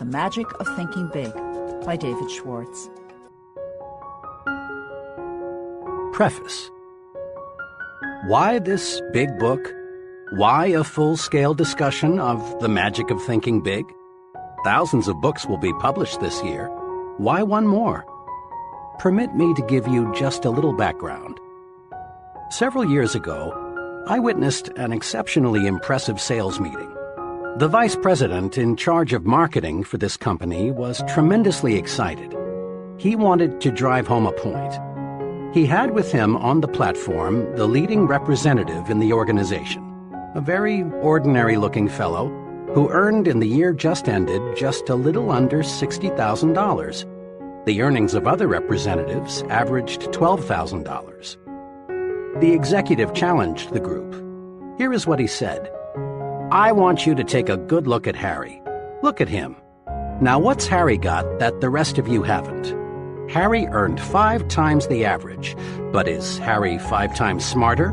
The Magic of Thinking Big by David Schwartz. Preface. Why this big book? Why a full-scale discussion of the magic of thinking big? Thousands of books will be published this year. Why one more? Permit me to give you just a little background. Several years ago, I witnessed an exceptionally impressive sales meeting. The vice president in charge of marketing for this company was tremendously excited. He wanted to drive home a point. He had with him on the platform the leading representative in the organization, a very ordinary-looking fellow who earned in the year just ended just a little under $60,000. The earnings of other representatives averaged $12,000. The executive challenged the group. Here is what he said. I want you to take a good look at Harry. Look at him. Now what's Harry got that the rest of you haven't? Harry earned 5 times the average, but is Harry 5 times smarter?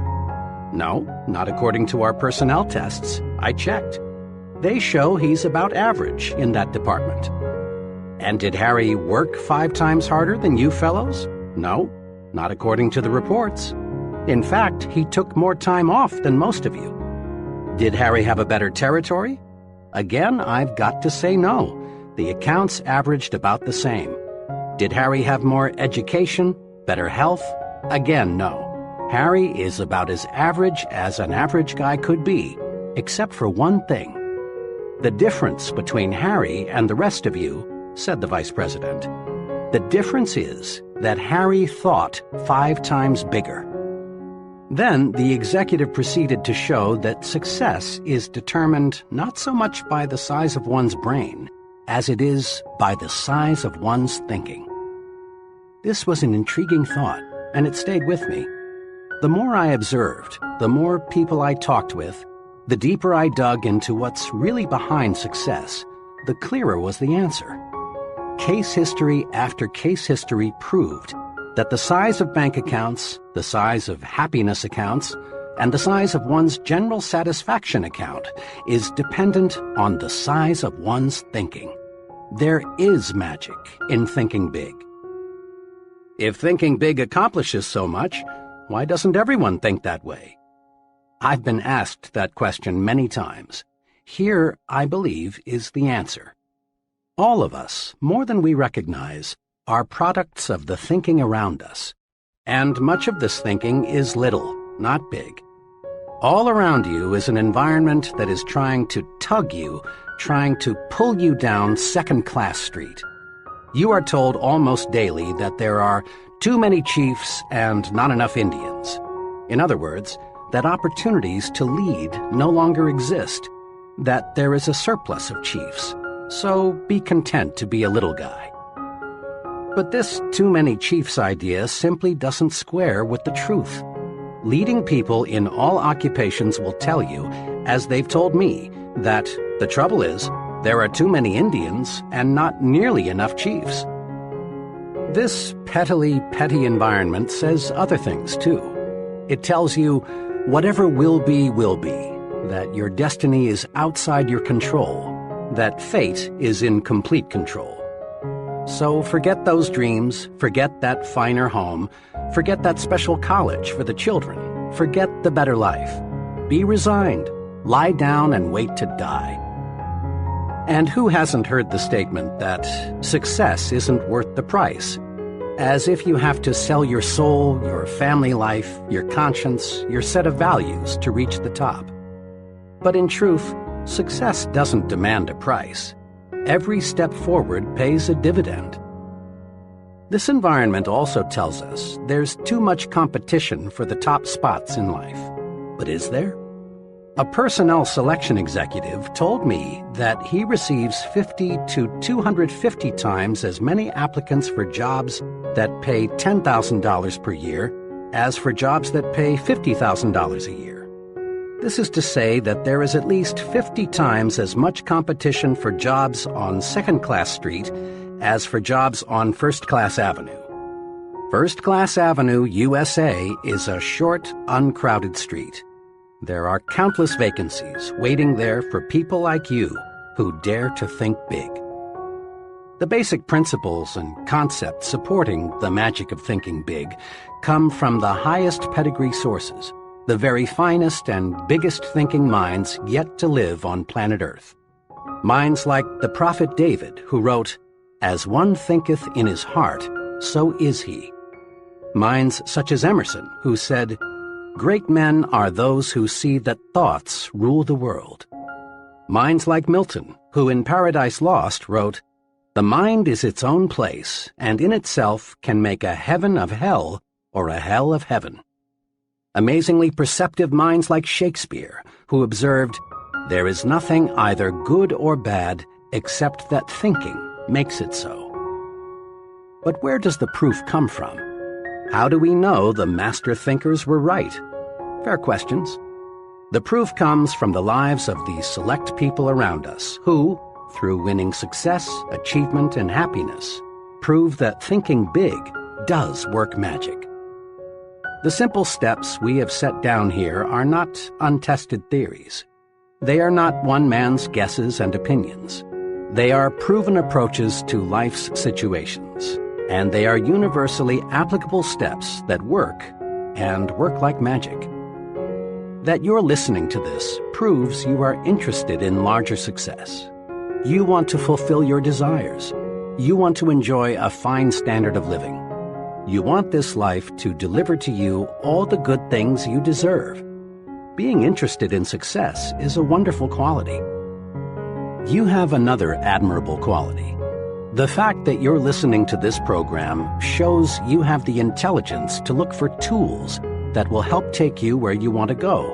No, not according to our personnel tests. I checked. They show he's about average in that department. And did Harry work 5 times harder than you fellows? No, not according to the reports. In fact, he took more time off than most of you. Did Harry have a better territory? Again, I've got to say no. The accounts averaged about the same. Did Harry have more education, better health? Again, no. Harry is about as average as an average guy could be, except for one thing. The difference between Harry and the rest of you, said the vice president, the difference is that Harry thought 5 times bigger. Then the executive proceeded to show that success is determined not so much by the size of one's brain as it is by the size of one's thinking. This was an intriguing thought, and it stayed with me. The more I observed, the more people I talked with, the deeper I dug into what's really behind success, the clearer was the answer. Case history after case history proved that the size of bank accounts, the size of happiness accounts, and the size of one's general satisfaction account is dependent on the size of one's thinking. There is magic in thinking big. If thinking big accomplishes so much, why doesn't everyone think that way? I've been asked that question many times. Here, I believe, is the answer. All of us, more than we recognize, are products of the thinking around us. And much of this thinking is little, not big. All around you is an environment that is trying to tug you, trying to pull you down second-class street. You are told almost daily that there are too many chiefs and not enough Indians. In other words, that opportunities to lead no longer exist, that there is a surplus of chiefs, so be content to be a little guy. But this too many chiefs idea simply doesn't square with the truth. Leading people in all occupations will tell you, as they've told me, that the trouble is, there are too many Indians and not nearly enough chiefs. This petty environment says other things, too. It tells you whatever will be, that your destiny is outside your control, that fate is in complete control. So forget those dreams, forget that finer home, forget that special college for the children, forget the better life. Be resigned, lie down and wait to die. And who hasn't heard the statement that success isn't worth the price? As if you have to sell your soul, your family life, your conscience, your set of values to reach the top. But in truth, success doesn't demand a price. Every step forward pays a dividend. This environment also tells us there's too much competition for the top spots in life. But is there? A personnel selection executive told me that he receives 50 to 250 times as many applicants for jobs that pay $10,000 per year as for jobs that pay $50,000 a year. This is to say that there is at least 50 times as much competition for jobs on Second-Class Street as for jobs on First-Class Avenue. First-Class Avenue, USA, is a short, uncrowded street. There are countless vacancies waiting there for people like you who dare to think big. The basic principles and concepts supporting the magic of thinking big come from the highest pedigree sources, the very finest and biggest thinking minds yet to live on planet Earth. Minds like the prophet David, who wrote, "As one thinketh in his heart, so is he." Minds such as Emerson, who said, "Great men are those who see that thoughts rule the world." Minds like Milton, who in Paradise Lost wrote, "The mind is its own place, and in itself can make a heaven of hell or a hell of heaven." Amazingly perceptive minds like Shakespeare, who observed, "There is nothing either good or bad except that thinking makes it so." But where does the proof come from? How do we know the master thinkers were right? Fair questions. The proof comes from the lives of the select people around us who, through winning success, achievement, and happiness, prove that thinking big does work magic. The simple steps we have set down here are not untested theories. They are not one man's guesses and opinions. They are proven approaches to life's situations, and they are universally applicable steps that work, and work like magic. That you're listening to this proves you are interested in larger success. You want to fulfill your desires. You want to enjoy a fine standard of living. You want this life to deliver to you all the good things you deserve. Being interested in success is a wonderful quality. You have another admirable quality. The fact that you're listening to this program shows you have the intelligence to look for tools that will help take you where you want to go.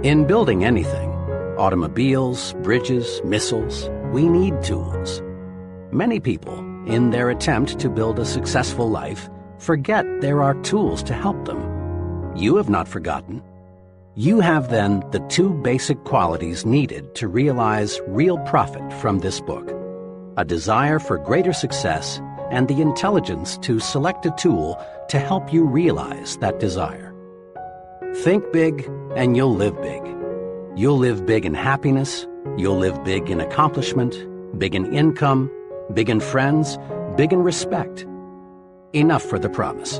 In building anything, automobiles, bridges, missiles, we need tools. Many people, in their attempt to build a successful life, forget there are tools to help them. You have not forgotten. You have then the two basic qualities needed to realize real profit from this book: a desire for greater success and the intelligence to select a tool to help you realize that desire. Think big and you'll live big. You'll live big in happiness, you'll live big in accomplishment, big in income, big in friends, big in respect. Enough for the promise.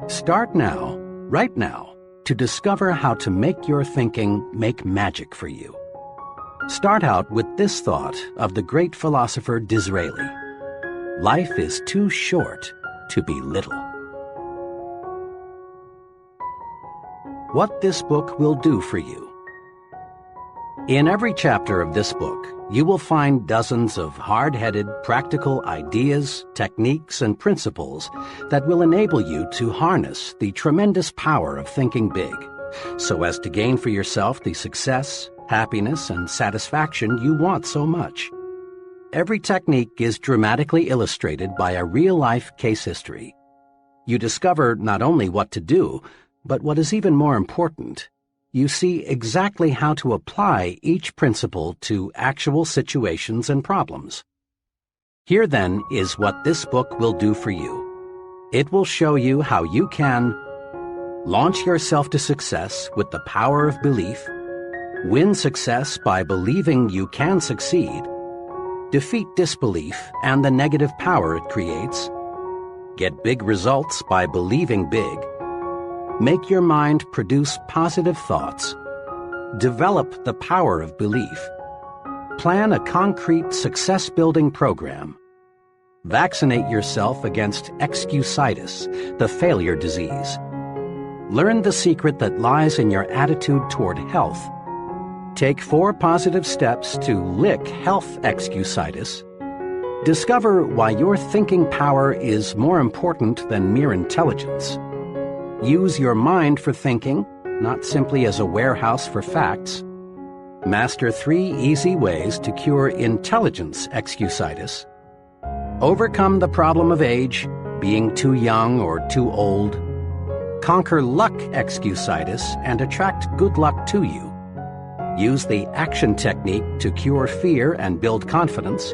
Start now, right now, to discover how to make your thinking make magic for you. Start out with this thought of the great philosopher Disraeli: life is too short to be little. What this book will do for you. In every chapter of this book, you will find dozens of hard-headed, practical ideas, techniques, and principles that will enable you to harness the tremendous power of thinking big, so as to gain for yourself the success, happiness, and satisfaction you want so much. Every technique is dramatically illustrated by a real-life case history. You discover not only what to do, but what is even more important, you see exactly how to apply each principle to actual situations and problems. Here, then, is what this book will do for you. It will show you how you can launch yourself to success with the power of belief, win success by believing you can succeed, defeat disbelief and the negative power it creates, get big results by believing big, make your mind produce positive thoughts, develop the power of belief, plan a concrete success-building program, vaccinate yourself against excusitis, the failure disease, learn the secret that lies in your attitude toward health, take 4 positive steps to lick health excusitis, discover why your thinking power is more important than mere intelligence, use your mind for thinking, not simply as a warehouse for facts. Master 3 easy ways to cure intelligence excusitis. Overcome the problem of age, being too young or too old. Conquer luck excusitis and attract good luck to you. Use the action technique to cure fear and build confidence.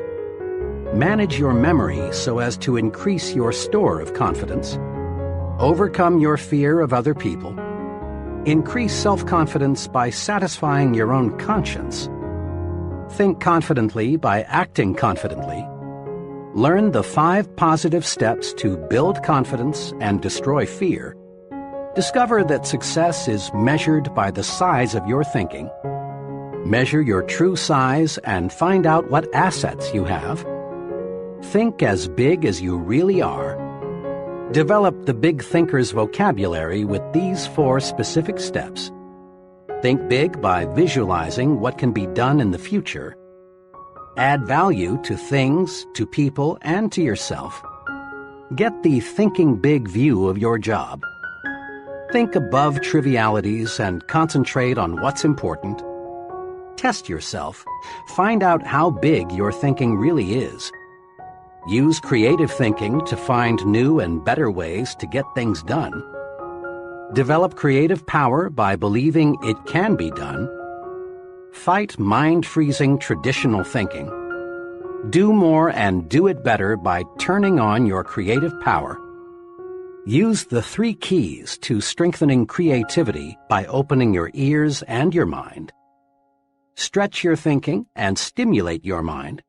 Manage your memory so as to increase your store of confidence. Overcome your fear of other people. Increase self-confidence by satisfying your own conscience. Think confidently by acting confidently. Learn the 5 positive steps to build confidence and destroy fear. Discover that success is measured by the size of your thinking. Measure your true size and find out what assets you have. Think as big as you really are. Develop the big thinker's vocabulary with these 4 specific steps. Think big by visualizing what can be done in the future. Add value to things, to people, and to yourself. Get the thinking big view of your job. Think above trivialities and concentrate on what's important. Test yourself. Find out how big your thinking really is. Use creative thinking to find new and better ways to get things done. Develop creative power by believing it can be done. Fight mind-freezing traditional thinking. Do more and do it better by turning on your creative power. Use the 3 keys to strengthening creativity by opening your ears and your mind. Stretch your thinking and stimulate your mind.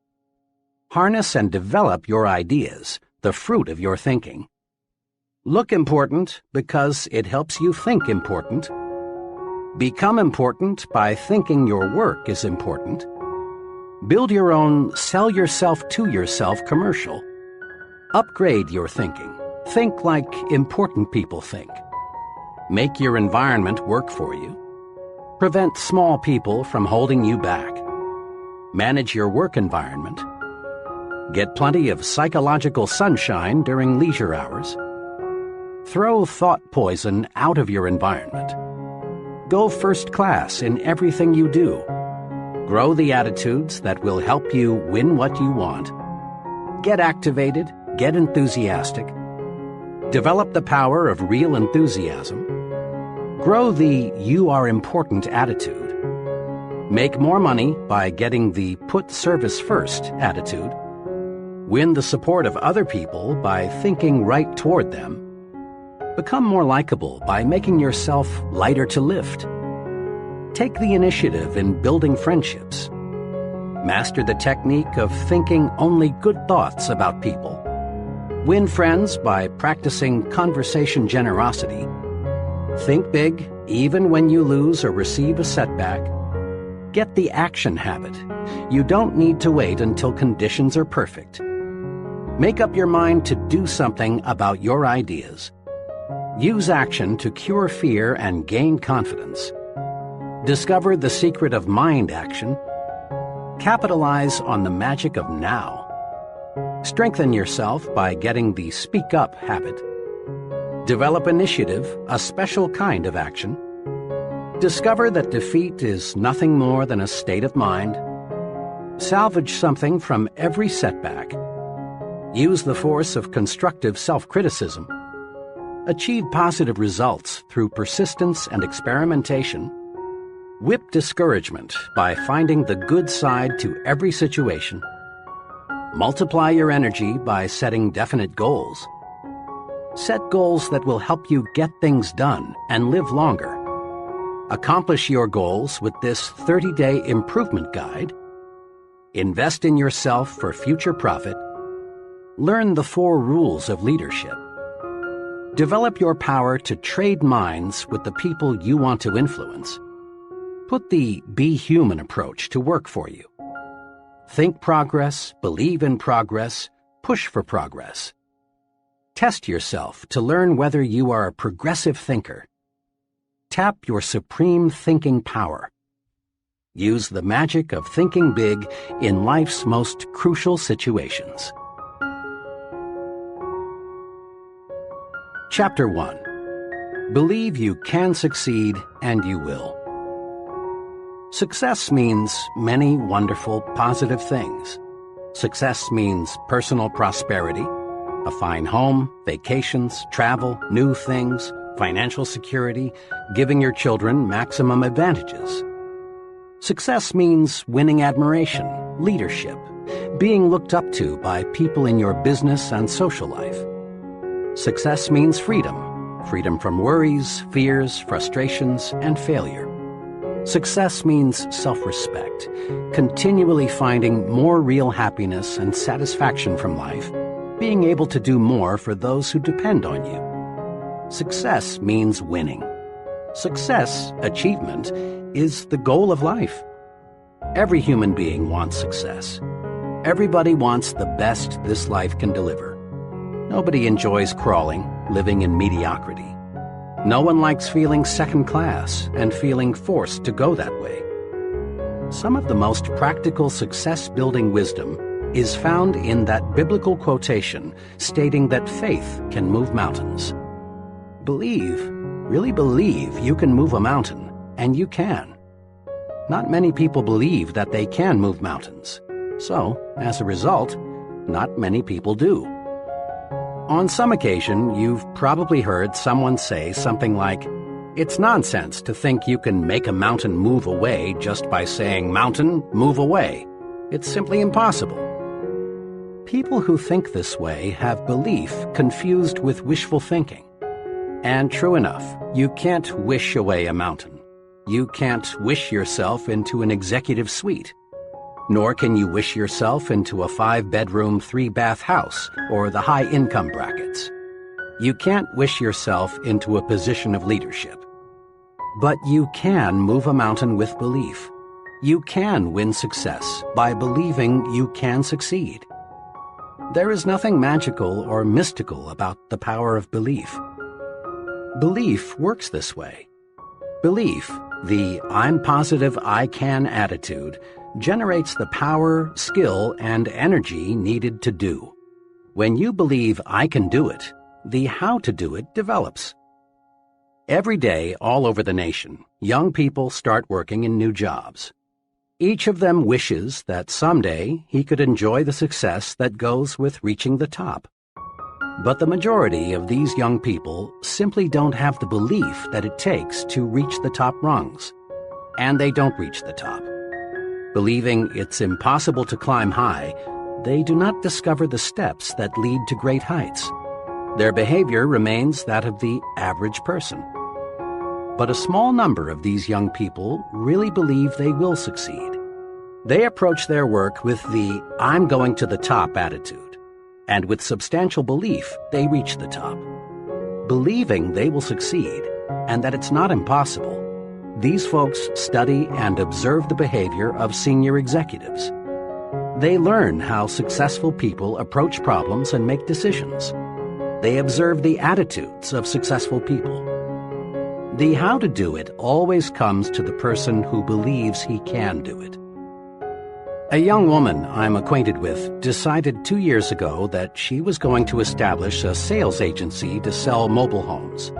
Harness and develop your ideas, the fruit of your thinking. Look important because it helps you think important. Become important by thinking your work is important. Build your own sell yourself to yourself commercial. Upgrade your thinking. Think like important people think. Make your environment work for you. Prevent small people from holding you back. Manage your work environment. Get plenty of psychological sunshine during leisure hours. Throw thought poison out of your environment. Go first class in everything you do. Grow the attitudes that will help you win what you want. Get activated, get enthusiastic. Develop the power of real enthusiasm. Grow the you are important attitude. Make more money by getting the put service first attitude. Win the support of other people by thinking right toward them. Become more likable by making yourself lighter to lift. Take the initiative in building friendships. Master the technique of thinking only good thoughts about people. Win friends by practicing conversation generosity. Think big even when you lose or receive a setback. Get the action habit. You don't need to wait until conditions are perfect. Make up your mind to do something about your ideas. Use action to cure fear and gain confidence. Discover the secret of mind action. Capitalize on the magic of now. Strengthen yourself by getting the speak up habit. Develop initiative, a special kind of action. Discover that defeat is nothing more than a state of mind. Salvage something from every setback. Use the force of constructive self-criticism. Achieve positive results through persistence and experimentation. Whip discouragement by finding the good side to every situation. Multiply your energy by setting definite goals. Set goals that will help you get things done and live longer. Accomplish your goals with this 30-day improvement guide. Invest in yourself for future profit. Learn the 4 rules of leadership. Develop your power to trade minds with the people you want to influence. Put the be human approach to work for you. Think progress, believe in progress, push for progress. Test yourself to learn whether you are a progressive thinker. Tap your supreme thinking power. Use the magic of thinking big in life's most crucial situations. Chapter 1. Believe you can succeed and you will. Success means many wonderful, positive things. Success means personal prosperity, a fine home, vacations, travel, new things, financial security, giving your children maximum advantages. Success means winning admiration, leadership, being looked up to by people in your business and social life. Success means freedom, freedom from worries, fears, frustrations, and failure. Success means self-respect, continually finding more real happiness and satisfaction from life, being able to do more for those who depend on you. Success means winning. Success, achievement, is the goal of life. Every human being wants success. Everybody wants the best this life can deliver. Nobody enjoys crawling, living in mediocrity. No one likes feeling second class and feeling forced to go that way. Some of the most practical success-building wisdom is found in that biblical quotation stating that faith can move mountains. Believe, really believe you can move a mountain, and you can. Not many people believe that they can move mountains. So, as a result, not many people do. On some occasion, you've probably heard someone say something like, "It's nonsense to think you can make a mountain move away just by saying, 'Mountain, move away.' It's simply impossible." People who think this way have belief confused with wishful thinking. And true enough, you can't wish away a mountain. You can't wish yourself into an executive suite. Nor can you wish yourself into a 5-bedroom, 3-bath house or the high-income brackets. You can't wish yourself into a position of leadership. But you can move a mountain with belief. You can win success by believing you can succeed. There is nothing magical or mystical about the power of belief. Belief works this way. Belief, the "I'm positive I can" attitude, generates the power, skill, and energy needed to do. When you believe I can do it, the how to do it develops. Every day, all over the nation, young people start working in new jobs. Each of them wishes that someday he could enjoy the success that goes with reaching the top. But the majority of these young people simply don't have the belief that it takes to reach the top rungs. And they don't reach the top. Believing it's impossible to climb high, they do not discover the steps that lead to great heights. Their behavior remains that of the average person. But a small number of these young people really believe they will succeed. They approach their work with the "I'm going to the top" attitude, and with substantial belief they reach the top. Believing they will succeed, and that it's not impossible, these folks study and observe the behavior of senior executives. They learn how successful people approach problems and make decisions. They observe the attitudes of successful people. The how to do it always comes to the person who believes he can do it. A young woman I'm acquainted with decided 2 years ago that she was going to establish a sales agency to sell mobile homes.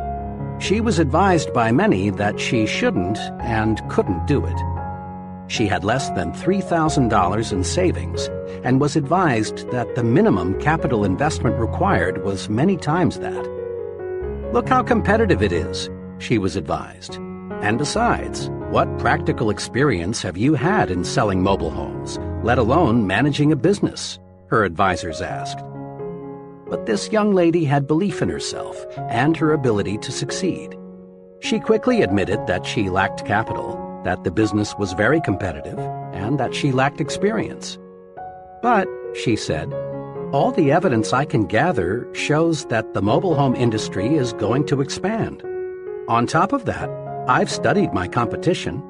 She was advised by many that she shouldn't and couldn't do it. She had less than $3,000 in savings and was advised that the minimum capital investment required was many times that. "Look how competitive it is," she was advised. "And besides, what practical experience have you had in selling mobile homes, let alone managing a business?" her advisors asked. But this young lady had belief in herself and her ability to succeed. She quickly admitted that she lacked capital, that the business was very competitive, and that she lacked experience. "But," she said, "all the evidence I can gather shows that the mobile home industry is going to expand. On top of that, I've studied my competition.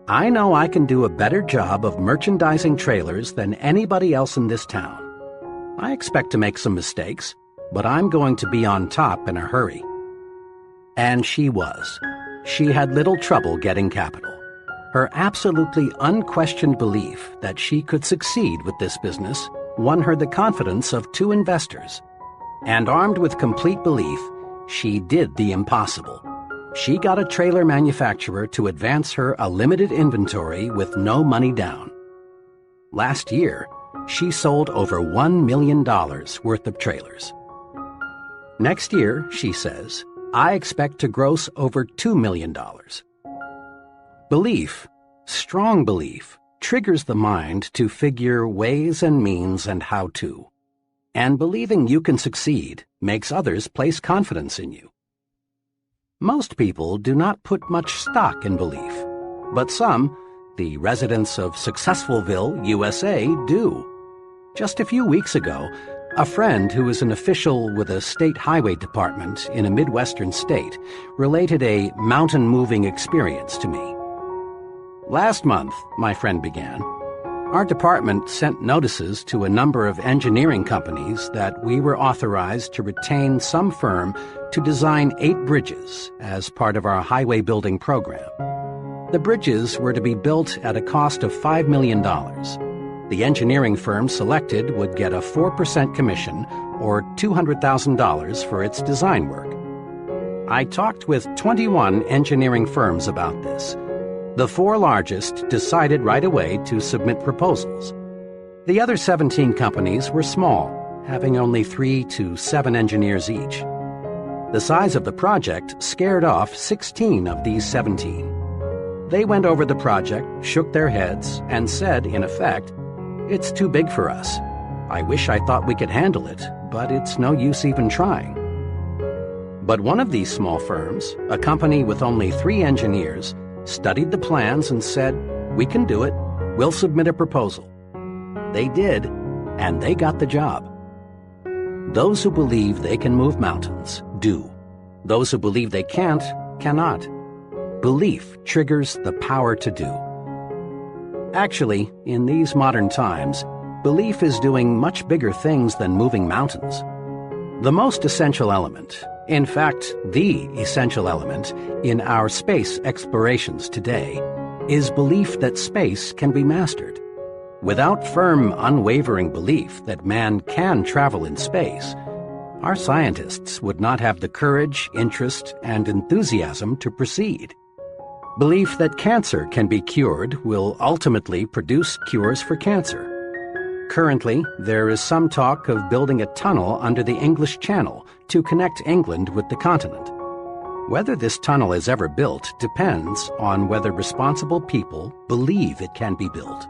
I know I can do a better job of merchandising trailers than anybody else in this town. I expect to make some mistakes, but I'm going to be on top in a hurry." And she was. She had little trouble getting capital. Her absolutely unquestioned belief that she could succeed with this business won her the confidence of 2 investors. And armed with complete belief, she did the impossible. She got a trailer manufacturer to advance her a limited inventory with no money down. Last year, she sold over $1 million worth of trailers. Next year, she says, I expect to gross over $2 million. Belief, strong belief, triggers the mind to figure ways and means and how to. And believing you can succeed makes others place confidence in you. Most people do not put much stock in belief. But some, the residents of Successfulville, USA, do. Just a few weeks ago, a friend who is an official with a state highway department in a Midwestern state related a mountain-moving experience to me. Last month, my friend began, our department sent notices to a number of engineering companies that we were authorized to retain some firm to design 8 bridges as part of our highway building program. The bridges were to be built at a cost of $5 million. The engineering firm selected would get a 4% commission, or $200,000 for its design work. I talked with 21 engineering firms about this. The 4 largest decided right away to submit proposals. The other 17 companies were small, having only 3 to 7 engineers each. The size of the project scared off 16 of these 17. They went over the project, shook their heads, and said, in effect, "It's too big for us. I wish I thought we could handle it, but it's no use even trying." But one of these small firms, a company with only 3 engineers, studied the plans and said, "We can do it. We'll submit a proposal." They did, and they got the job. Those who believe they can move mountains do. Those who believe they can't, cannot. Belief triggers the power to do. Actually, in these modern times, belief is doing much bigger things than moving mountains. The most essential element, in fact, the essential element in our space explorations today, is belief that space can be mastered. Without firm, unwavering belief that man can travel in space, our scientists would not have the courage, interest, and enthusiasm to proceed. Belief that cancer can be cured will ultimately produce cures for cancer. Currently, there is some talk of building a tunnel under the English Channel to connect England with the continent. Whether this tunnel is ever built depends on whether responsible people believe it can be built.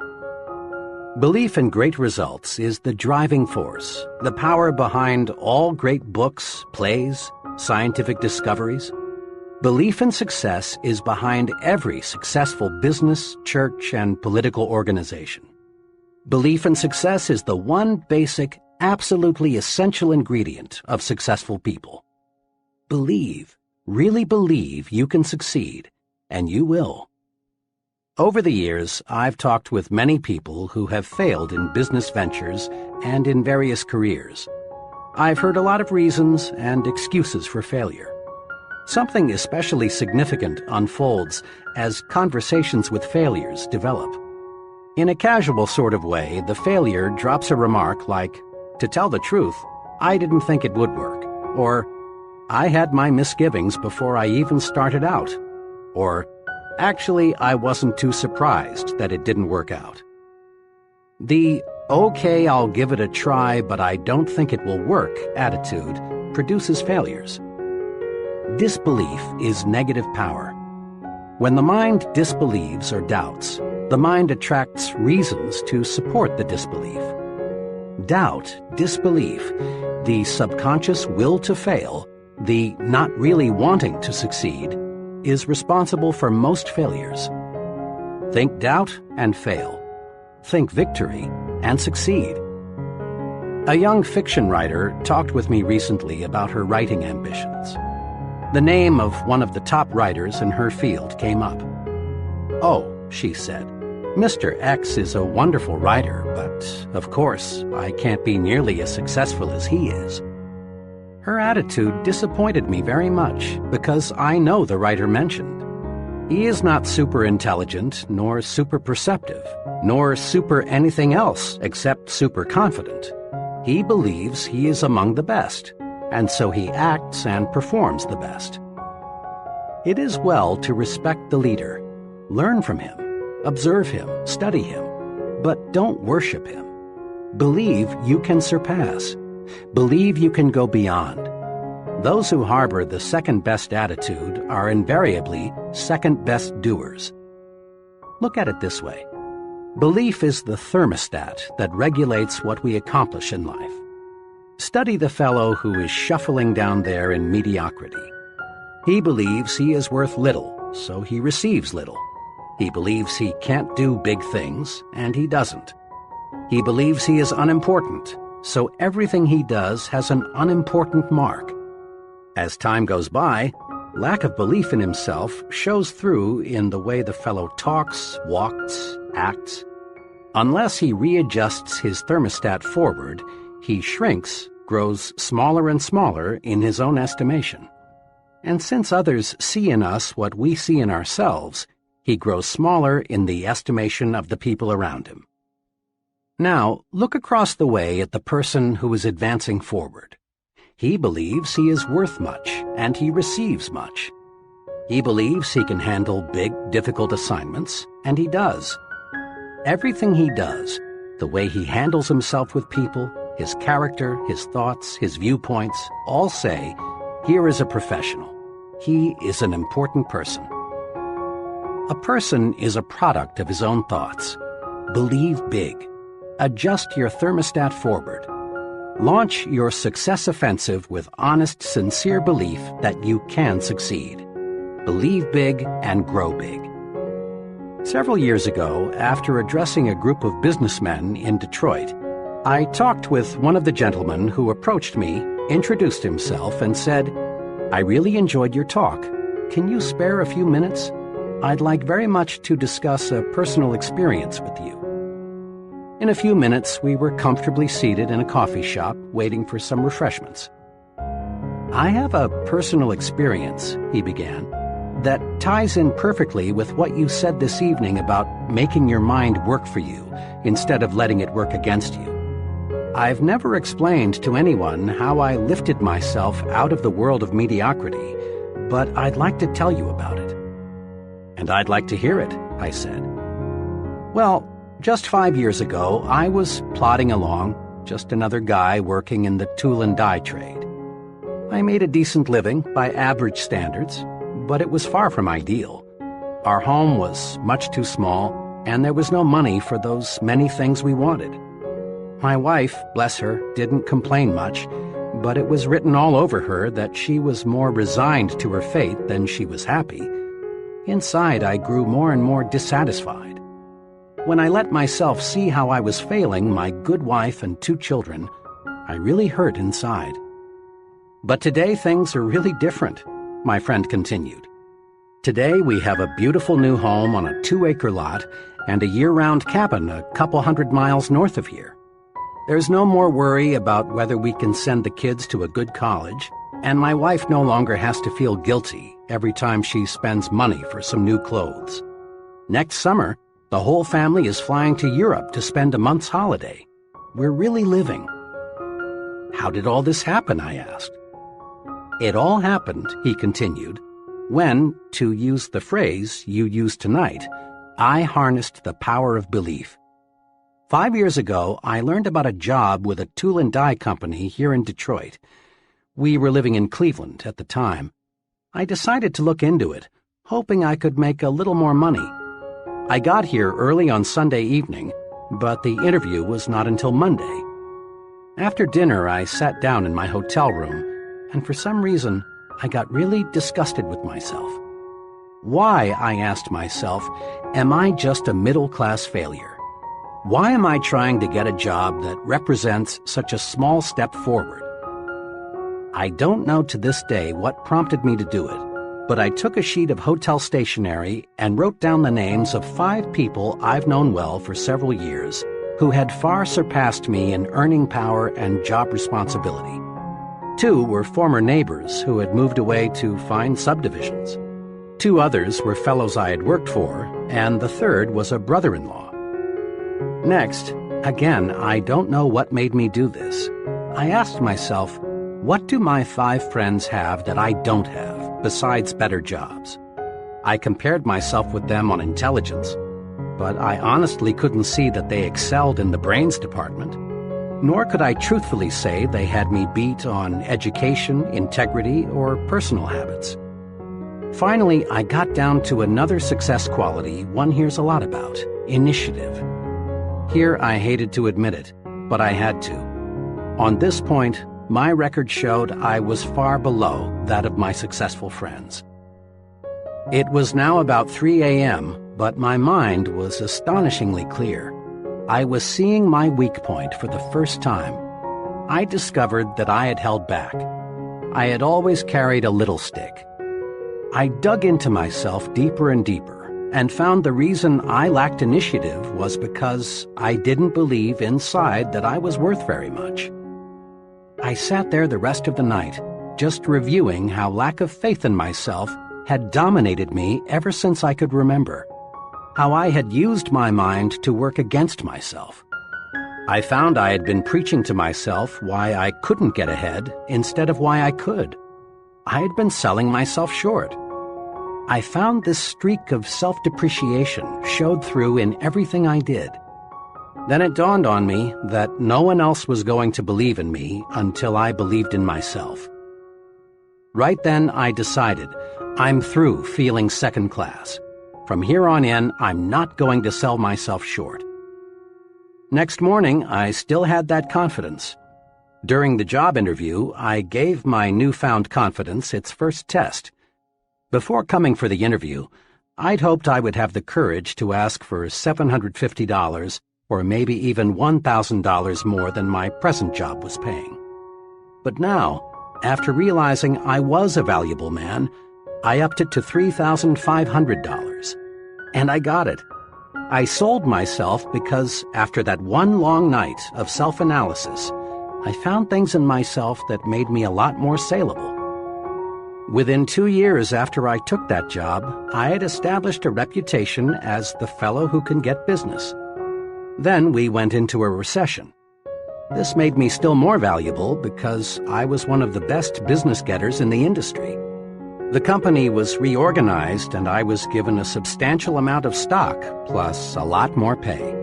Belief in great results is the driving force, the power behind all great books, plays, scientific discoveries. Belief in success is behind every successful business, church, and political organization. Belief in success is the one basic, absolutely essential ingredient of successful people. Believe, really believe you can succeed, and you will. Over the years, I've talked with many people who have failed in business ventures and in various careers. I've heard a lot of reasons and excuses for failure. Something especially significant unfolds as conversations with failures develop. In a casual sort of way, the failure drops a remark like, "To tell the truth, I didn't think it would work," or "I had my misgivings before I even started out," or "Actually, I wasn't too surprised that it didn't work out." The "okay, I'll give it a try, but I don't think it will work" attitude produces failures. Disbelief is negative power. When the mind disbelieves or doubts, the mind attracts reasons to support the disbelief. Doubt, disbelief, the subconscious will to fail, the not really wanting to succeed, is responsible for most failures. Think doubt and fail. Think victory and succeed. A young fiction writer talked with me recently about her writing ambitions. The name of one of the top writers in her field came up. "Oh," she said, "Mr. X is a wonderful writer, but, of course, I can't be nearly as successful as he is." Her attitude disappointed me very much because I know the writer mentioned. He is not super intelligent, nor super perceptive, nor super anything else except super confident. He believes he is among the best, and so he acts and performs the best. It is well to respect the leader, learn from him, observe him, study him, but don't worship him. Believe you can surpass. Believe you can go beyond. Those who harbor the second-best attitude are invariably second-best doers. Look at it this way. Belief is the thermostat that regulates what we accomplish in life. Study the fellow who is shuffling down there in mediocrity. He believes he is worth little, so he receives little. He believes he can't do big things, and he doesn't. He believes he is unimportant, so everything he does has an unimportant mark. As time goes by, lack of belief in himself shows through in the way the fellow talks, walks, acts. Unless he readjusts his thermostat forward, he shrinks, grows smaller and smaller in his own estimation. And since others see in us what we see in ourselves, he grows smaller in the estimation of the people around him. Now, look across the way at the person who is advancing forward. He believes he is worth much, and he receives much. He believes he can handle big, difficult assignments, and he does. Everything he does, the way he handles himself with people, his character, his thoughts, his viewpoints, all say, here is a professional. He is an important person. A person is a product of his own thoughts. Believe big. Adjust your thermostat forward. Launch your success offensive with honest, sincere belief that you can succeed. Believe big and grow big. Several years ago, after addressing a group of businessmen in Detroit, I talked with one of the gentlemen who approached me, introduced himself, and said, "I really enjoyed your talk. Can you spare a few minutes? I'd like very much to discuss a personal experience with you." In a few minutes, we were comfortably seated in a coffee shop waiting for some refreshments. "I have a personal experience," he began, "that ties in perfectly with what you said this evening about making your mind work for you instead of letting it work against you. I've never explained to anyone how I lifted myself out of the world of mediocrity, but I'd like to tell you about it." "And I'd like to hear it," I said. "Well, just 5 years ago, I was plodding along, just another guy working in the tool and die trade. I made a decent living by average standards, but it was far from ideal. Our home was much too small, and there was no money for those many things we wanted. My wife, bless her, didn't complain much, but it was written all over her that she was more resigned to her fate than she was happy. Inside, I grew more and more dissatisfied. When I let myself see how I was failing my good wife and 2 children, I really hurt inside. But today things are really different," my friend continued. "Today we have a beautiful new home on a 2-acre lot and a year-round cabin a couple 100 miles north of here. There's no more worry about whether we can send the kids to a good college, and my wife no longer has to feel guilty every time she spends money for some new clothes. Next summer, the whole family is flying to Europe to spend a month's holiday. We're really living." "How did all this happen?" I asked. "It all happened," he continued, "when, to use the phrase you used tonight, I harnessed the power of belief. 5 years ago, I learned about a job with a tool and die company here in Detroit. We were living in Cleveland at the time. I decided to look into it, hoping I could make a little more money. I got here early on Sunday evening, but the interview was not until Monday. After dinner, I sat down in my hotel room, and for some reason, I got really disgusted with myself. Why, I asked myself, am I just a middle-class failure? Why am I trying to get a job that represents such a small step forward? I don't know to this day what prompted me to do it, but I took a sheet of hotel stationery and wrote down the names of 5 people I've known well for several years who had far surpassed me in earning power and job responsibility. 2 were former neighbors who had moved away to fine subdivisions. 2 others were fellows I had worked for, and the 3rd was a brother-in-law. Next, again, I don't know what made me do this. I asked myself, what do my 5 friends have that I don't have, besides better jobs? I compared myself with them on intelligence, but I honestly couldn't see that they excelled in the brains department, nor could I truthfully say they had me beat on education, integrity, or personal habits. Finally, I got down to another success quality one hears a lot about: initiative. Here, I hated to admit it, but I had to. On this point, my record showed I was far below that of my successful friends. It was now about 3 a.m., but my mind was astonishingly clear. I was seeing my weak point for the first time. I discovered that I had held back. I had always carried a little stick. I dug into myself deeper and deeper and found the reason I lacked initiative was because I didn't believe inside that I was worth very much. I sat there the rest of the night, just reviewing how lack of faith in myself had dominated me ever since I could remember, how I had used my mind to work against myself. I found I had been preaching to myself why I couldn't get ahead instead of why I could. I had been selling myself short. I found this streak of self-depreciation showed through in everything I did. Then it dawned on me that no one else was going to believe in me until I believed in myself. Right then I decided, I'm through feeling second class. From here on in, I'm not going to sell myself short. Next morning, I still had that confidence. During the job interview, I gave my newfound confidence its first test. Before coming for the interview, I'd hoped I would have the courage to ask for $750 or maybe even $1,000 more than my present job was paying. But now, after realizing I was a valuable man, I upped it to $3,500. And I got it. I sold myself because after that one long night of self-analysis, I found things in myself that made me a lot more saleable. Within 2 years after I took that job, I had established a reputation as the fellow who can get business. Then we went into a recession. This made me still more valuable because I was one of the best business getters in the industry. The company was reorganized and I was given a substantial amount of stock, plus a lot more pay.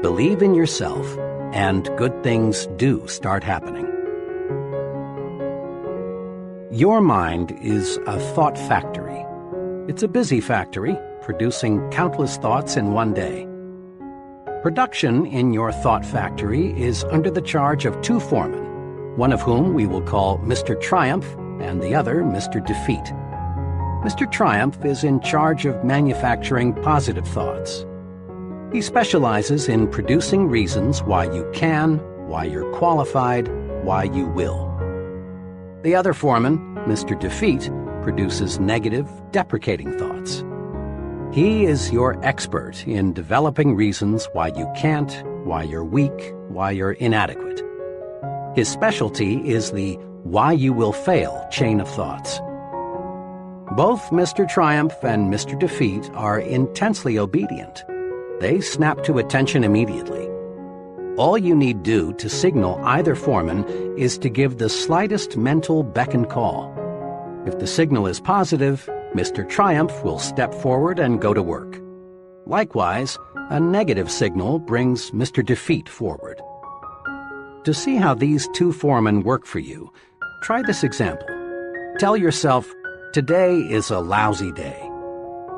Believe in yourself, and good things do start happening. Your mind is a thought factory. It's a busy factory, producing countless thoughts in one day. Production in your thought factory is under the charge of 2 foremen, one of whom we will call Mr. Triumph and the other Mr. Defeat. Mr. Triumph is in charge of manufacturing positive thoughts. He specializes in producing reasons why you can, why you're qualified, why you will. The other foreman, Mr. Defeat, produces negative, deprecating thoughts. He is your expert in developing reasons why you can't, why you're weak, why you're inadequate. His specialty is the why you will fail chain of thoughts. Both Mr. Triumph and Mr. Defeat are intensely obedient. They snap to attention immediately. All you need do to signal either foreman is to give the slightest mental beck and call. If the signal is positive, Mr. Triumph will step forward and go to work. Likewise, a negative signal brings Mr. Defeat forward. To see how these 2 foremen work for you, try this example. Tell yourself, today is a lousy day.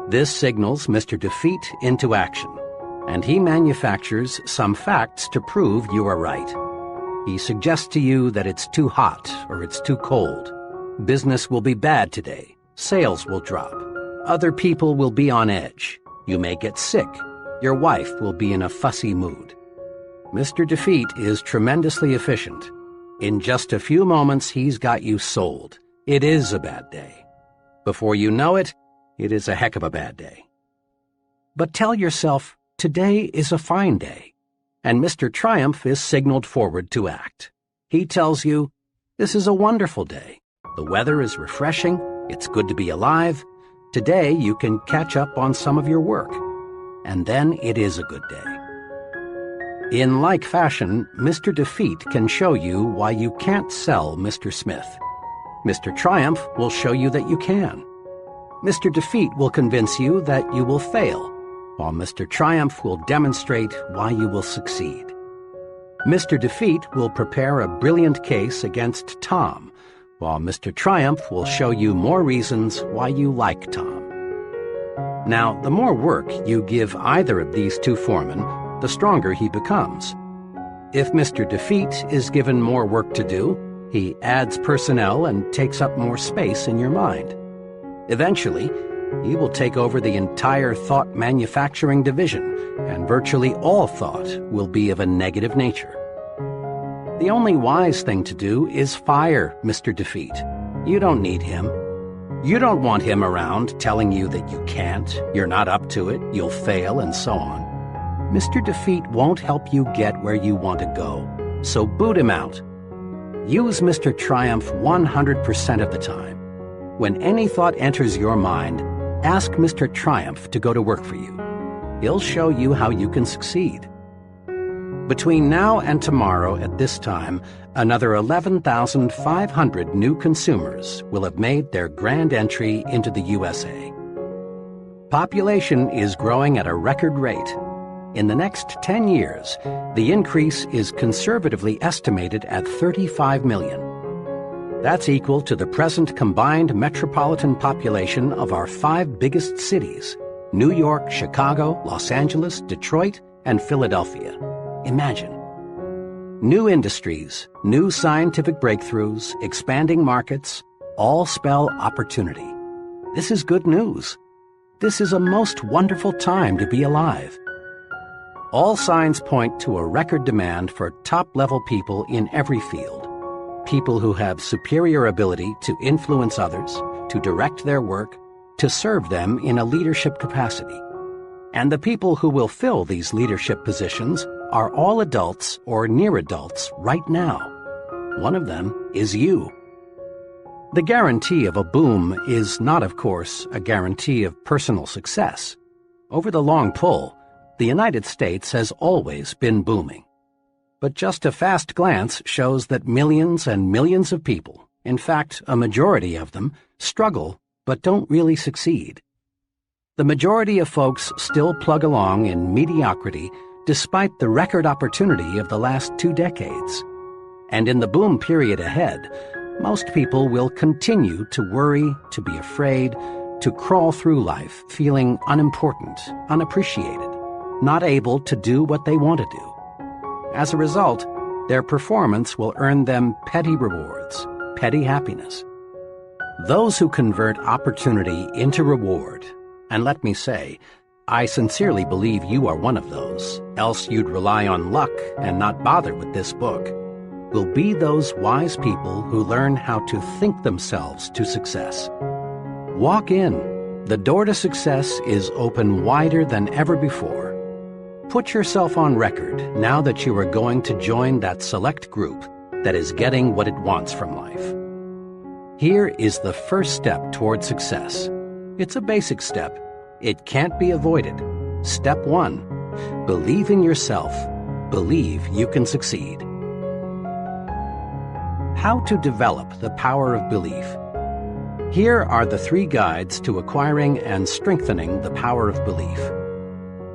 This signals Mr. Defeat into action, and he manufactures some facts to prove you are right. He suggests to you that it's too hot or it's too cold. Business will be bad today. Sales will drop. Other people will be on edge. You may get sick. Your wife will be in a fussy mood. Mr. Defeat is tremendously efficient. In just a few moments, he's got you sold. It is a bad day. Before you know it, it is a heck of a bad day. But tell yourself, today is a fine day, and Mr. Triumph is signaled forward to act. He tells you, this is a wonderful day. The weather is refreshing. It's good to be alive. Today you can catch up on some of your work. And then it is a good day. In like fashion, Mr. Defeat can show you why you can't sell Mr. Smith. Mr. Triumph will show you that you can. Mr. Defeat will convince you that you will fail, while Mr. Triumph will demonstrate why you will succeed. Mr. Defeat will prepare a brilliant case against Tom, while Mr. Triumph will show you more reasons why you like Tom. Now, the more work you give either of these 2 foremen, the stronger he becomes. If Mr. Defeat is given more work to do, he adds personnel and takes up more space in your mind. Eventually, You will take over the entire thought manufacturing division, and virtually all thought will be of a negative nature. The only wise thing to do is fire Mr. Defeat. You don't need him. You don't want him around telling you that you can't, you're not up to it, you'll fail, and so on. Mr. Defeat won't help you get where you want to go, so boot him out. Use Mr. Triumph 100% of the time. When any thought enters your mind, ask Mr. Triumph to go to work for you. He'll show you how you can succeed. Between now and tomorrow at this time, another 11,500 new consumers will have made their grand entry into the USA. Population is growing at a record rate. In the next 10 years, the increase is conservatively estimated at 35 million. That's equal to the present combined metropolitan population of our 5 biggest cities: New York, Chicago, Los Angeles, Detroit, and Philadelphia. Imagine. New industries, new scientific breakthroughs, expanding markets, all spell opportunity. This is good news. This is a most wonderful time to be alive. All signs point to a record demand for top-level people in every field. People who have superior ability to influence others, to direct their work, to serve them in a leadership capacity. And the people who will fill these leadership positions are all adults or near adults right now. One of them is you. The guarantee of a boom is not, of course, a guarantee of personal success. Over the long pull, the United States has always been booming. But just a fast glance shows that millions and millions of people, in fact, a majority of them, struggle but don't really succeed. The majority of folks still plug along in mediocrity despite the record opportunity of the last 2 decades. And in the boom period ahead, most people will continue to worry, to be afraid, to crawl through life feeling unimportant, unappreciated, not able to do what they want to do. As a result, their performance will earn them petty rewards, petty happiness. Those who convert opportunity into reward, and let me say, I sincerely believe you are one of those, else you'd rely on luck and not bother with this book, will be those wise people who learn how to think themselves to success. Walk in. The door to success is open wider than ever before. Put yourself on record now that you are going to join that select group that is getting what it wants from life. Here is the first step toward success. It's a basic step. It can't be avoided. Step 1. Believe in yourself. Believe you can succeed. How to develop the power of belief. Here are the 3 guides to acquiring and strengthening the power of belief.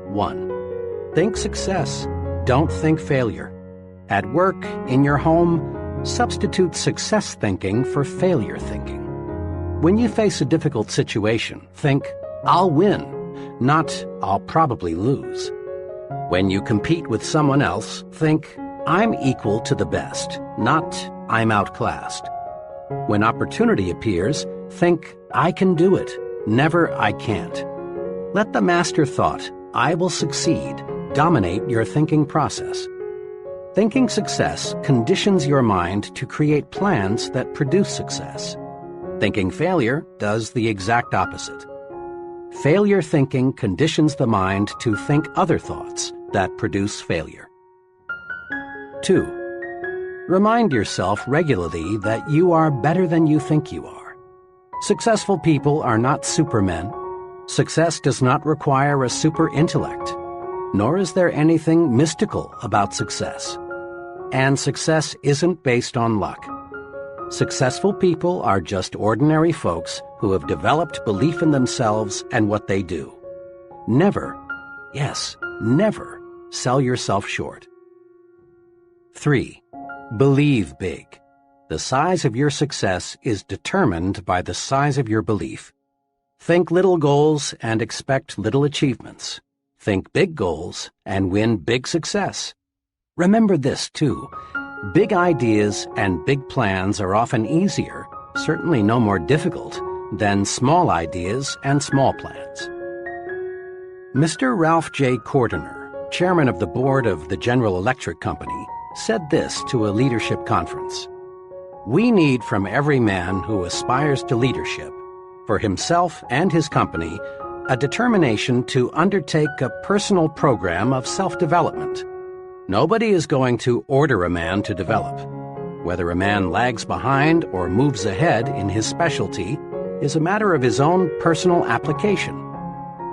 1. Think success. Don't think failure. At work, in your home, substitute success thinking for failure thinking. When you face a difficult situation, think, I'll win, not I'll probably lose. When you compete with someone else, think, I'm equal to the best, not I'm outclassed. When opportunity appears, think, I can do it, never I can't. Let the master thought, I will succeed, dominate your thinking process. Thinking success conditions your mind to create plans that produce success. Thinking failure does the exact opposite. Failure thinking conditions the mind to think other thoughts that produce failure. 2. Remind yourself regularly that you are better than you think you are. Successful people are not supermen. Success does not require a super intellect, nor is there anything mystical about success. And success isn't based on luck. Successful people are just ordinary folks who have developed belief in themselves and what they do. Never, yes, never sell yourself short. 3. Believe big. The size of your success is determined by the size of your belief. Think little goals and expect little achievements. Think big goals and win big success. Remember this, too. Big ideas and big plans are often easier, certainly no more difficult, then small ideas and small plans. Mr. Ralph J. Cordiner, chairman of the board of the General Electric Company, said this to a leadership conference: "We need from every man who aspires to leadership, for himself and his company, a determination to undertake a personal program of self-development. Nobody is going to order a man to develop. Whether a man lags behind or moves ahead in his specialty is a matter of his own personal application.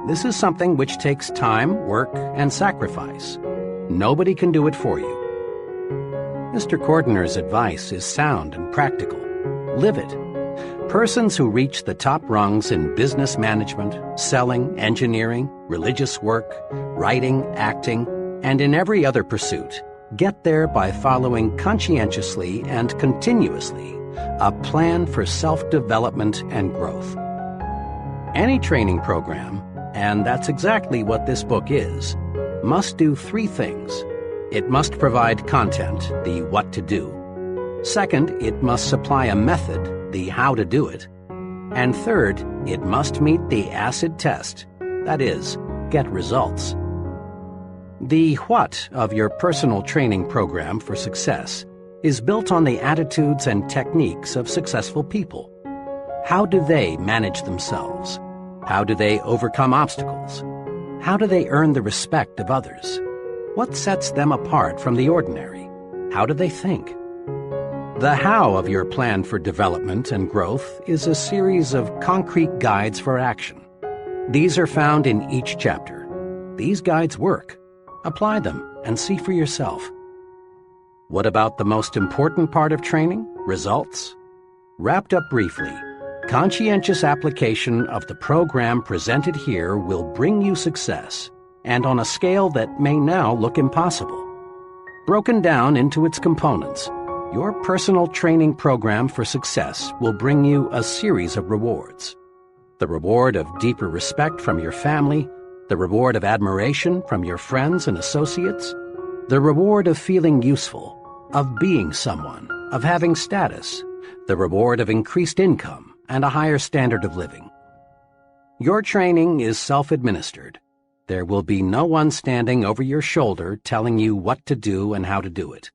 This is something which takes time, work, and sacrifice. Nobody can do it for you." Mr. Cordiner's advice is sound and practical. Live it. Persons who reach the top rungs in business management, selling, engineering, religious work, writing, acting, and in every other pursuit get there by following conscientiously and continuously a plan for self-development and growth. Any training program, and that's exactly what this book is, must do three things. It must provide content, the what to do. Second, it must supply a method, the how to do it. And third, it must meet the acid test, that is, get results. The what of your personal training program for success is built on the attitudes and techniques of successful people. How do they manage themselves? How do they overcome obstacles? How do they earn the respect of others? What sets them apart from the ordinary? How do they think? The how of your plan for development and growth is a series of concrete guides for action. These are found in each chapter. These guides work. Apply them and see for yourself. What about the most important part of training? Results? Wrapped up briefly, conscientious application of the program presented here will bring you success, and on a scale that may now look impossible. Broken down into its components, your personal training program for success will bring you a series of rewards. The reward of deeper respect from your family, the reward of admiration from your friends and associates, the reward of feeling useful, of being someone, of having status, the reward of increased income and a higher standard of living. Your training is self-administered. There will be no one standing over your shoulder telling you what to do and how to do it.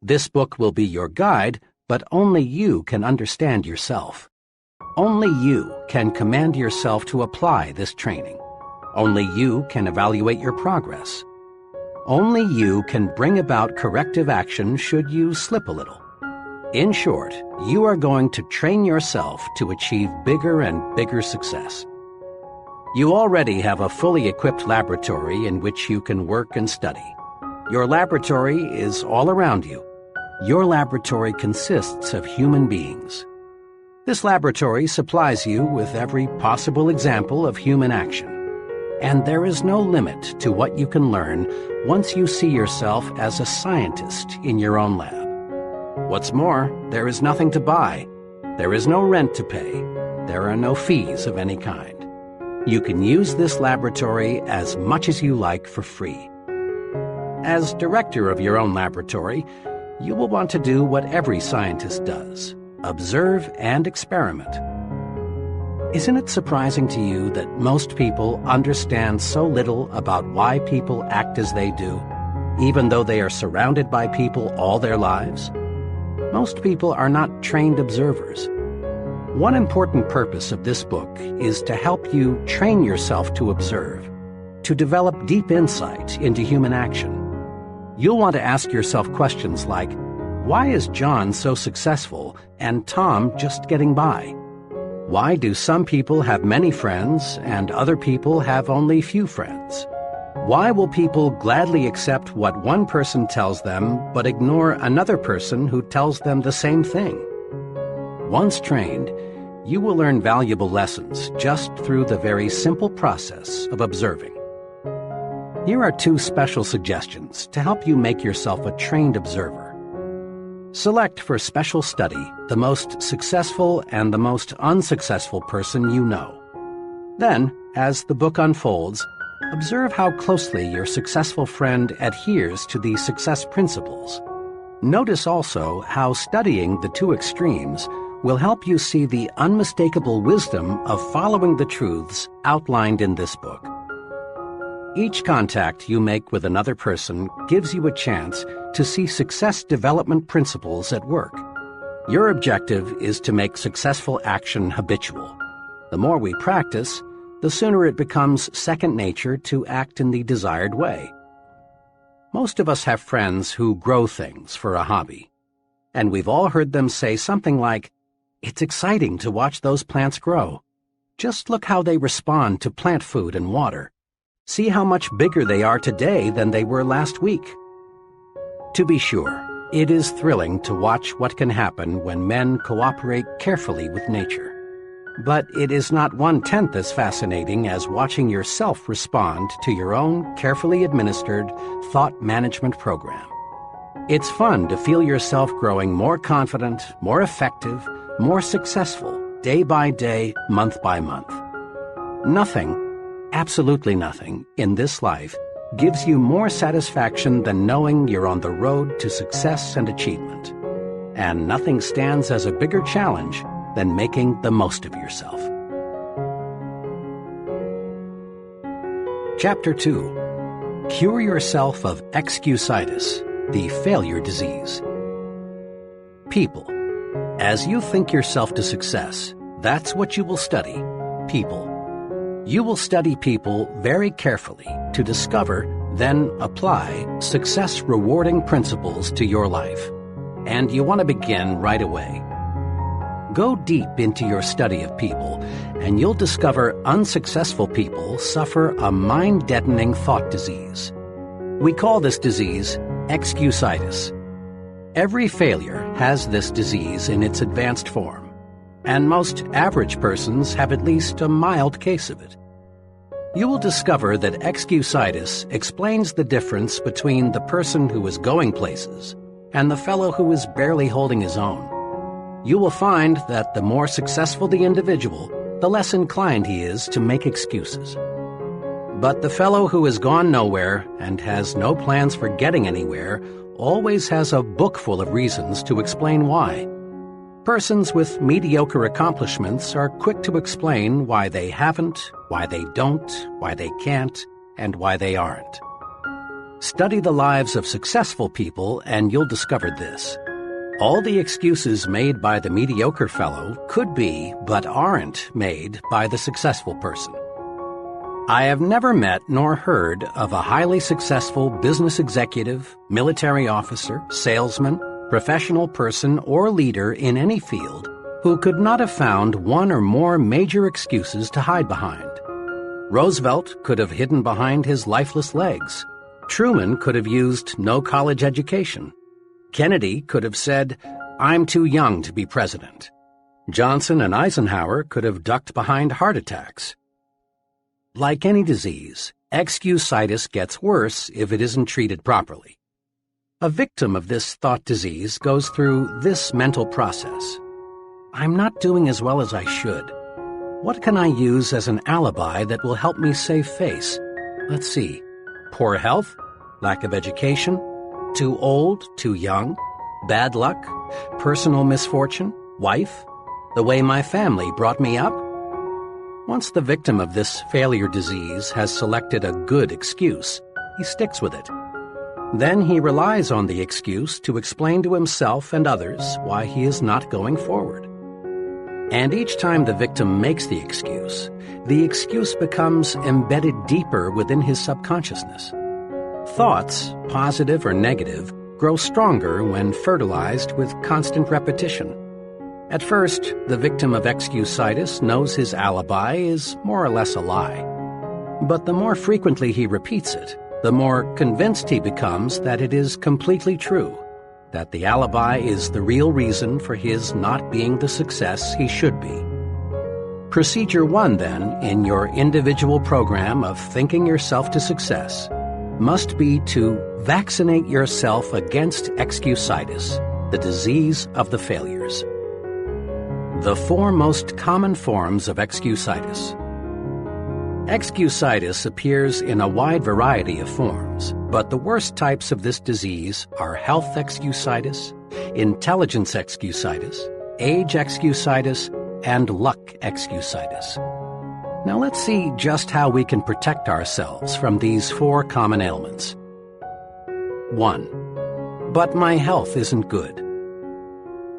This book will be your guide, but only you can understand yourself. Only you can command yourself to apply this training. Only you can evaluate your progress. Only you can bring about corrective action should you slip a little. In short, you are going to train yourself to achieve bigger and bigger success. You already have a fully equipped laboratory in which you can work and study. Your laboratory is all around you. Your laboratory consists of human beings. This laboratory supplies you with every possible example of human action. And there is no limit to what you can learn once you see yourself as a scientist in your own lab. What's more, there is nothing to buy. There is no rent to pay. There are no fees of any kind. You can use this laboratory as much as you like for free. As director of your own laboratory, you will want to do what every scientist does: observe and experiment. Isn't it surprising to you that most people understand so little about why people act as they do, even though they are surrounded by people all their lives? Most people are not trained observers. One important purpose of this book is to help you train yourself to observe, to develop deep insight into human action. You'll want to ask yourself questions like, why is John so successful and Tom just getting by? Why do some people have many friends and other people have only few friends? Why will people gladly accept what one person tells them but ignore another person who tells them the same thing? Once trained, you will learn valuable lessons just through the very simple process of observing. Here are two special suggestions to help you make yourself a trained observer. Select for special study the most successful and the most unsuccessful person you know. Then, as the book unfolds, observe how closely your successful friend adheres to these success principles. Notice also how studying the two extremes will help you see the unmistakable wisdom of following the truths outlined in this book. Each contact you make with another person gives you a chance to see success development principles at work. Your objective is to make successful action habitual. The more we practice, the sooner it becomes second nature to act in the desired way. Most of us have friends who grow things for a hobby, and we've all heard them say something like, "It's exciting to watch those plants grow. Just look how they respond to plant food and water. See how much bigger they are today than they were last week." To be sure, it is thrilling to watch what can happen when men cooperate carefully with nature. But it is not 1/10 as fascinating as watching yourself respond to your own carefully administered thought management program. It's fun to feel yourself growing more confident, more effective, more successful, day by day, month by month. Nothing, absolutely nothing, in this life gives you more satisfaction than knowing you're on the road to success and achievement. And nothing stands as a bigger challenge than making the most of yourself. Chapter 2. Cure yourself of excusitis, the failure disease. People. As you think yourself to success, that's what you will study, people. You will study people very carefully to discover, then apply success-rewarding principles to your life. And you want to begin right away. Go deep into your study of people, and you'll discover unsuccessful people suffer a mind-deadening thought disease. We call this disease excusitis. Every failure has this disease in its advanced form, and most average persons have at least a mild case of it. You will discover that excusitis explains the difference between the person who is going places and the fellow who is barely holding his own. You will find that the more successful the individual, the less inclined he is to make excuses. But the fellow who has gone nowhere and has no plans for getting anywhere always has a book full of reasons to explain why. Persons with mediocre accomplishments are quick to explain why they haven't, why they don't, why they can't, and why they aren't. Study the lives of successful people and you'll discover this. All the excuses made by the mediocre fellow could be, but aren't, made by the successful person. I have never met nor heard of a highly successful business executive, military officer, salesman, professional person, or leader in any field who could not have found one or more major excuses to hide behind. Roosevelt could have hidden behind his lifeless legs. Truman could have used no college education. Kennedy could have said, "I'm too young to be president." Johnson and Eisenhower could have ducked behind heart attacks. Like any disease, excusitis gets worse if it isn't treated properly. A victim of this thought disease goes through this mental process. I'm not doing as well as I should. What can I use as an alibi that will help me save face? Let's see. Poor health? Lack of education? Too old? Too young? Bad luck? Personal misfortune? Wife? The way my family brought me up? Once the victim of this failure disease has selected a good excuse, he sticks with it. Then he relies on the excuse to explain to himself and others why he is not going forward. And each time the victim makes the excuse becomes embedded deeper within his subconsciousness. Thoughts, positive or negative, grow stronger when fertilized with constant repetition. At first, the victim of excusitis knows his alibi is more or less a lie. But the more frequently he repeats it, the more convinced he becomes that it is completely true, that the alibi is the real reason for his not being the success he should be. Procedure 1, then, in your individual program of thinking yourself to success must be to vaccinate yourself against excusitis, the disease of the failures. The 4 most common forms of excusitis. Excusitis appears in a wide variety of forms, but the worst types of this disease are health excusitis, intelligence excusitis, age excusitis, and luck excusitis. Now let's see just how we can protect ourselves from these 4 common ailments. 1. But my health isn't good.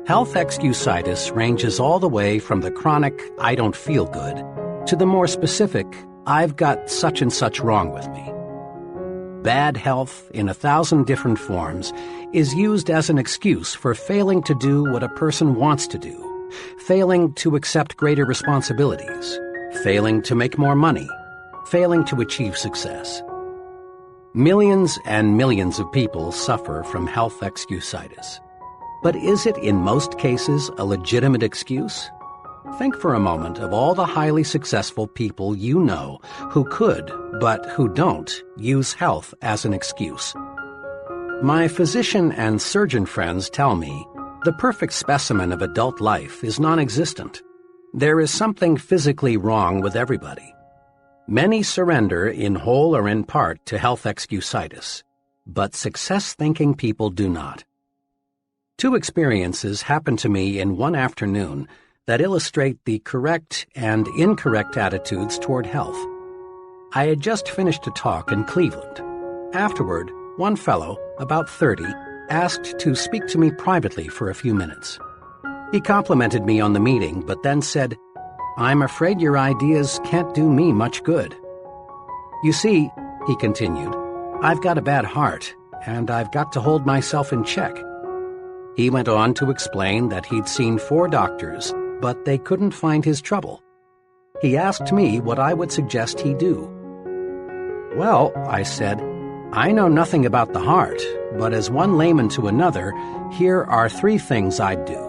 Health excusitis ranges all the way from the chronic I don't feel good to the more specific I've got such and such wrong with me. Bad health in 1,000 different forms is used as an excuse for failing to do what a person wants to do, failing to accept greater responsibilities, failing to make more money, failing to achieve success. Millions and millions of people suffer from health excusitis. But is it in most cases a legitimate excuse? Think for a moment of all the highly successful people you know who could, but who don't, use health as an excuse. My physician and surgeon friends tell me the perfect specimen of adult life is non-existent. There is something physically wrong with everybody. Many surrender in whole or in part to health excusitis, but success-thinking people do not. 2 experiences happened to me in one afternoon that illustrate the correct and incorrect attitudes toward health. I had just finished a talk in Cleveland. Afterward, one fellow, about 30, asked to speak to me privately for a few minutes. He complimented me on the meeting, but then said, "I'm afraid your ideas can't do me much good." "You see," he continued, "I've got a bad heart, and I've got to hold myself in check." He went on to explain that he'd seen 4 doctors, but they couldn't find his trouble. He asked me what I would suggest he do. "Well," I said, "I know nothing about the heart, but as one layman to another, here are 3 things I'd do.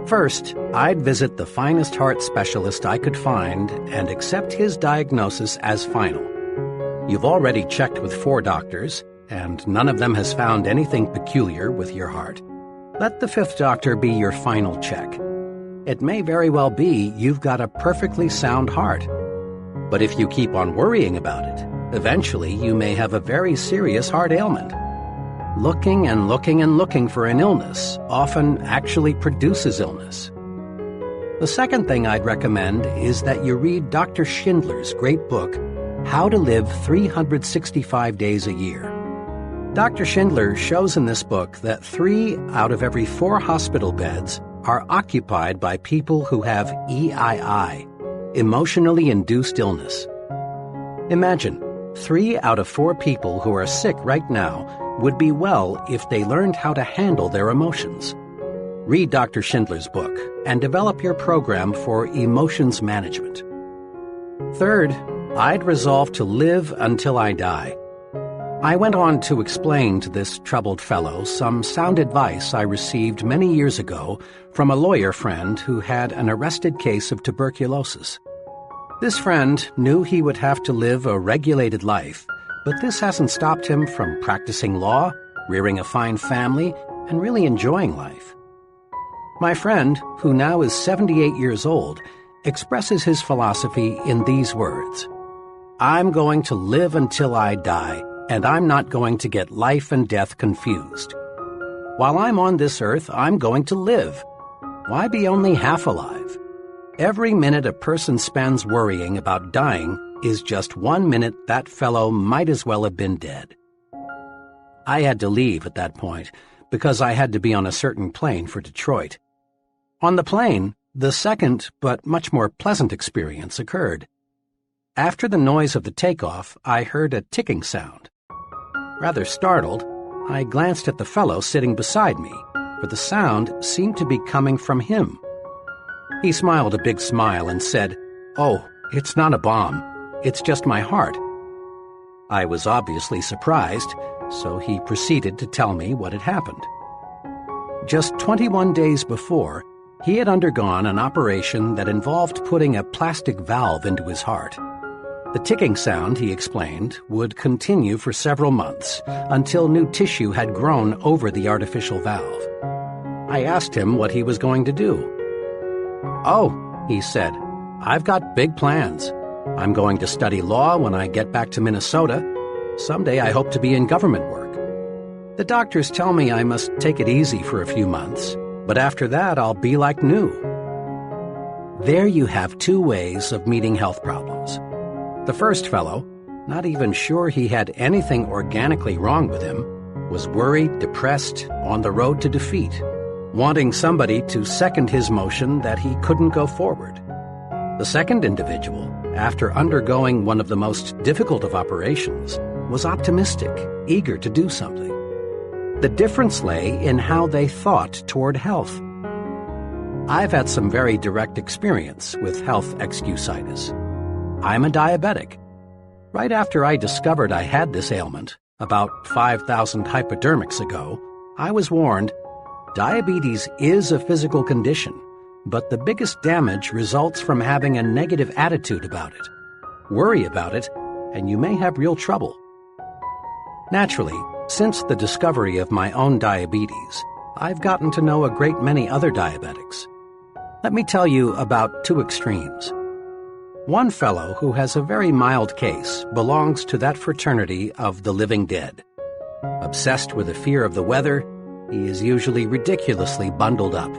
First, I'd visit the finest heart specialist I could find and accept his diagnosis as final. You've already checked with 4 doctors, and none of them has found anything peculiar with your heart. Let the 5th doctor be your final check. It may very well be you've got a perfectly sound heart. But if you keep on worrying about it, eventually you may have a very serious heart ailment. Looking and looking and looking for an illness often actually produces illness." The second thing I'd recommend is that you read Dr. Schindler's great book, How to Live 365 Days a Year. Dr. Schindler shows in this book that 3 out of every 4 hospital beds are occupied by people who have EII, emotionally induced illness. Imagine, 3 out of 4 people who are sick right now would be well if they learned how to handle their emotions. Read Dr. Schindler's book and develop your program for emotions management. Third, I'd resolve to live until I die. I went on to explain to this troubled fellow some sound advice I received many years ago from a lawyer friend who had an arrested case of tuberculosis. This friend knew he would have to live a regulated life, but this hasn't stopped him from practicing law, rearing a fine family, and really enjoying life. My friend, who now is 78 years old, expresses his philosophy in these words: "I'm going to live until I die, and I'm not going to get life and death confused. While I'm on this earth, I'm going to live. Why be only half alive? Every minute a person spends worrying about dying is just 1 minute that fellow might as well have been dead." I had to leave at that point because I had to be on a certain plane for Detroit. On the plane, the second but much more pleasant experience occurred. After the noise of the takeoff, I heard a ticking sound. Rather startled, I glanced at the fellow sitting beside me, for the sound seemed to be coming from him. He smiled a big smile and said, "Oh, it's not a bomb. It's just my heart." I was obviously surprised, so he proceeded to tell me what had happened. Just 21 days before, he had undergone an operation that involved putting a plastic valve into his heart. The ticking sound, he explained, would continue for several months until new tissue had grown over the artificial valve. I asked him what he was going to do. "Oh," he said, "I've got big plans. I'm going to study law when I get back to Minnesota. Someday I hope to be in government work. The doctors tell me I must take it easy for a few months, but after that I'll be like new. There you have two ways of meeting health problems. The first fellow, not even sure he had anything organically wrong with him, was worried, depressed, on the road to defeat, wanting somebody to second his motion that he couldn't go forward. The second individual, after undergoing one of the most difficult of operations, was optimistic, eager to do something. The difference lay in how they thought toward health. I've had some very direct experience with health excusitis. I'm a diabetic. Right after I discovered I had this ailment, about 5,000 hypodermics ago, I was warned, diabetes is a physical condition, but the biggest damage results from having a negative attitude about it. Worry about it, and you may have real trouble. Naturally, since the discovery of my own diabetes, I've gotten to know a great many other diabetics. Let me tell you about two extremes. One fellow who has a very mild case belongs to that fraternity of the living dead. Obsessed with a fear of the weather, he is usually ridiculously bundled up.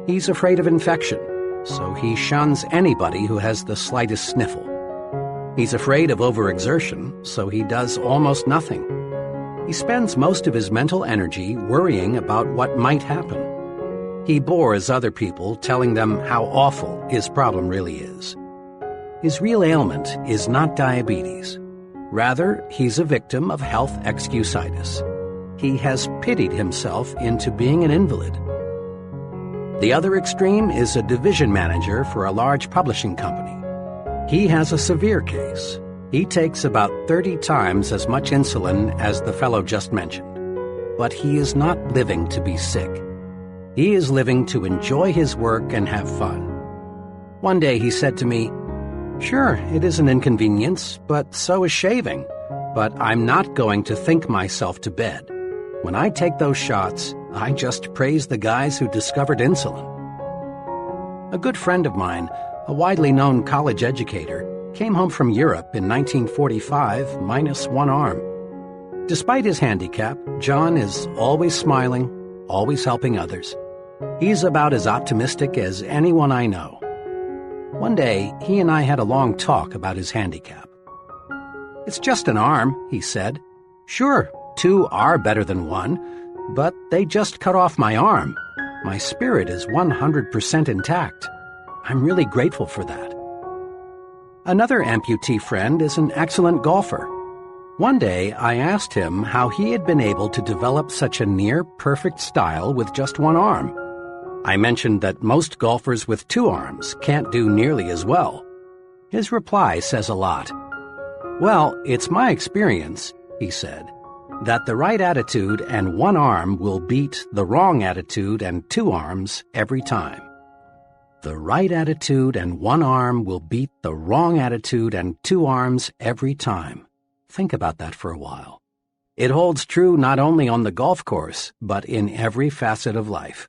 He's afraid of infection, so he shuns anybody who has the slightest sniffle. He's afraid of overexertion, so he does almost nothing. He spends most of his mental energy worrying about what might happen. He bores other people, telling them how awful his problem really is. His real ailment is not diabetes. Rather, he's a victim of health excusitis. He has pitied himself into being an invalid. The other extreme is a division manager for a large publishing company. He has a severe case. He takes about 30 times as much insulin as the fellow just mentioned. But he is not living to be sick. He is living to enjoy his work and have fun. One day he said to me, "Sure, it is an inconvenience, but so is shaving. But I'm not going to think myself to bed. When I take those shots, I just praise the guys who discovered insulin." A good friend of mine, a widely known college educator, came home from Europe in 1945 minus one arm. Despite his handicap, John is always smiling, always helping others. He's about as optimistic as anyone I know. One day, he and I had a long talk about his handicap. "It's just an arm," he said. "Sure, two are better than one, but they just cut off my arm. My spirit is 100% intact. I'm really grateful for that." Another amputee friend is an excellent golfer. One day, I asked him how he had been able to develop such a near-perfect style with just one arm. I mentioned that most golfers with two arms can't do nearly as well. His reply says a lot. "Well, it's my experience," he said, "that the right attitude and one arm will beat the wrong attitude and two arms every time." The right attitude and one arm will beat the wrong attitude and two arms every time. Think about that for a while. It holds true not only on the golf course, but in every facet of life.